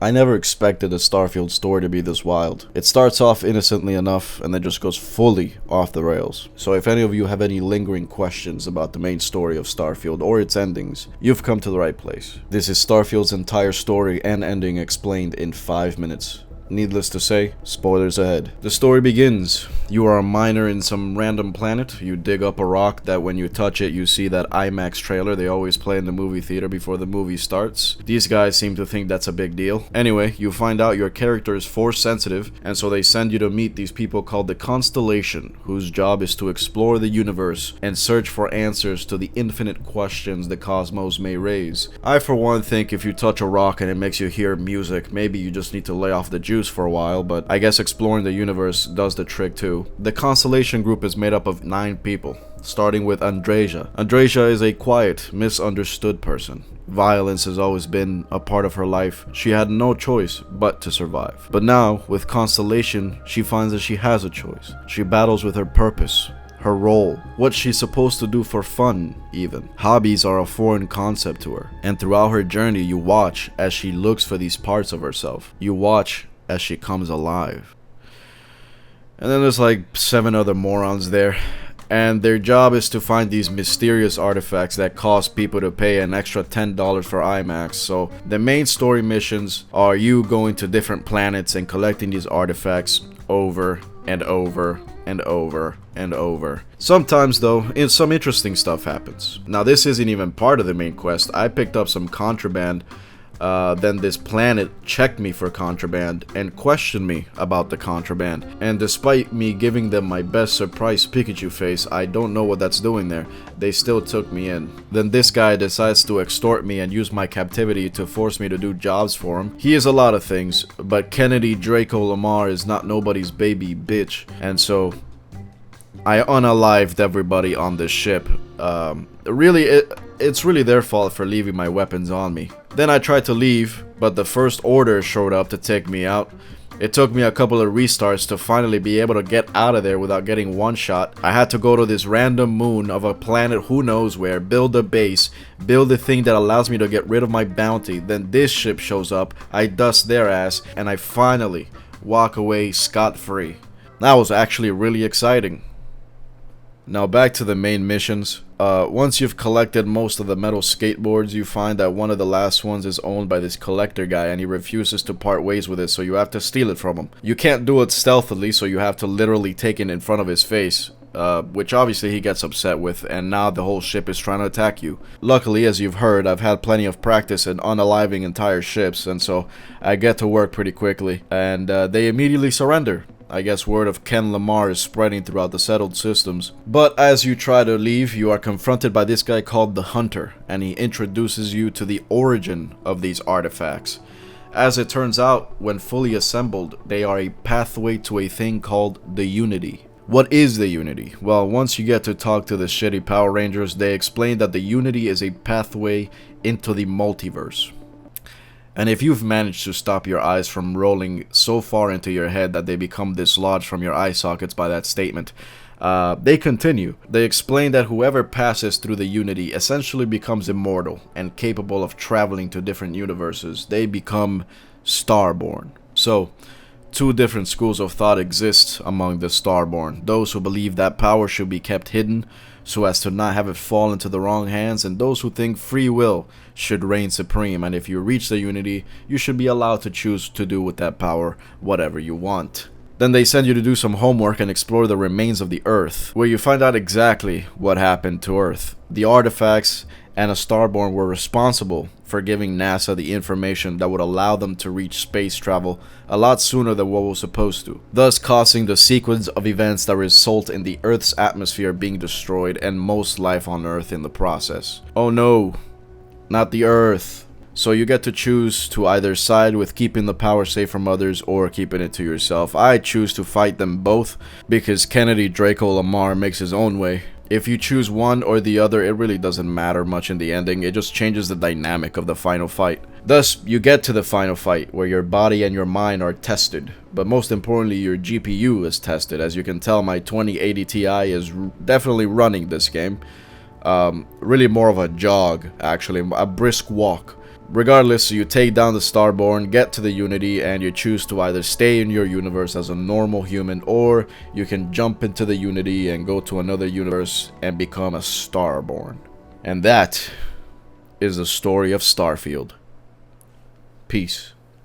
I never expected a Starfield story to be this wild. It starts off innocently enough and then just goes fully off the rails. So if any of you have any lingering questions about the main story of Starfield or its endings, you've come to the right place. This is Starfield's entire story and ending explained in 5 minutes. Needless to say, spoilers ahead. The story begins. You are a miner in some random planet. You dig up a rock that when you touch it, you see that IMAX trailer they always play in the movie theater before the movie starts. These guys seem to think that's a big deal. Anyway, you find out your character is force sensitive, and so they send you to meet these people called the Constellation, whose job is to explore the universe and search for answers to the infinite questions the cosmos may raise. I for one think if you touch a rock and it makes you hear music, maybe you just need to lay off the juice for a while, but I guess exploring the universe does the trick too. The Constellation group is made up of 9 people, starting with Andreja. Andreja is a quiet, misunderstood person. Violence has always been a part of her life. She had no choice but to survive. But now, with Constellation, she finds that she has a choice. She battles with her purpose, her role, what she's supposed to do for fun even. Hobbies are a foreign concept to her, and throughout her journey you watch as she looks for these parts of herself. You watch as she comes alive. And then there's like 7 other morons there, and their job is to find these mysterious artifacts that cause people to pay an extra $10 for IMAX. So the main story missions are you going to different planets and collecting these artifacts over and over and over and over. Sometimes though, some interesting stuff happens. Now this isn't even part of the main quest. I picked up some contraband. Then this planet checked me for contraband and questioned me about the contraband. And despite me giving them my best surprise Pikachu face, I don't know what that's doing there, they still took me in. Then this guy decides to extort me and use my captivity to force me to do jobs for him. He is a lot of things, but Kennedy Draco Lamar is not nobody's baby bitch. And so I unalived everybody on this ship. It's really their fault for leaving my weapons on me. Then I tried to leave, but the first order showed up to take me out. It took me a couple of restarts to finally be able to get out of there without getting one shot. I had to go to this random moon of a planet who knows where, build a base, build a thing that allows me to get rid of my bounty. Then this ship shows up, I dust their ass, and I finally walk away scot-free. That was actually really exciting. Now back to the main missions. Once you've collected most of the metal skateboards, you find that one of the last ones is owned by this collector guy and he refuses to part ways with it, so you have to steal it from him. You can't do it stealthily, so you have to literally take it in front of his face, which obviously he gets upset with, and now the whole ship is trying to attack you. Luckily, as you've heard, I've had plenty of practice in unaliving entire ships, and so I get to work pretty quickly, and they immediately surrender. I guess word of Ken Lamar is spreading throughout the settled systems. But as you try to leave, you are confronted by this guy called the Hunter, and he introduces you to the origin of these artifacts. As it turns out, when fully assembled, they are a pathway to a thing called the Unity. What is the Unity? Well, once you get to talk to the shitty Power Rangers, they explain that the Unity is a pathway into the multiverse. And if you've managed to stop your eyes from rolling so far into your head that they become dislodged from your eye sockets by that statement, they continue. They explain that whoever passes through the Unity essentially becomes immortal and capable of traveling to different universes. They become Starborn. So, 2 different schools of thought exist among the Starborn. Those who believe that power should be kept hidden so as to not have it fall into the wrong hands, and those who think free will should reign supreme, and if you reach the Unity, you should be allowed to choose to do with that power whatever you want. Then they send you to do some homework and explore the remains of the Earth, where you find out exactly what happened to Earth. The artifacts and a Starborn were responsible for giving NASA the information that would allow them to reach space travel a lot sooner than what was supposed to, thus causing the sequence of events that result in the Earth's atmosphere being destroyed and most life on Earth in the process. Oh no, not the Earth. So you get to choose to either side with keeping the power safe from others or keeping it to yourself. I choose to fight them both because Kennedy Draco Lamar makes his own way. If you choose one or the other, it really doesn't matter much in the ending. It just changes the dynamic of the final fight. Thus, you get to the final fight where your body and your mind are tested. But most importantly, your GPU is tested. As you can tell, my 2080 Ti is definitely running this game. Really more of a jog, actually, a brisk walk. Regardless, you take down the Starborn, get to the Unity, and you choose to either stay in your universe as a normal human, or you can jump into the Unity and go to another universe and become a Starborn. And that is the story of Starfield. Peace.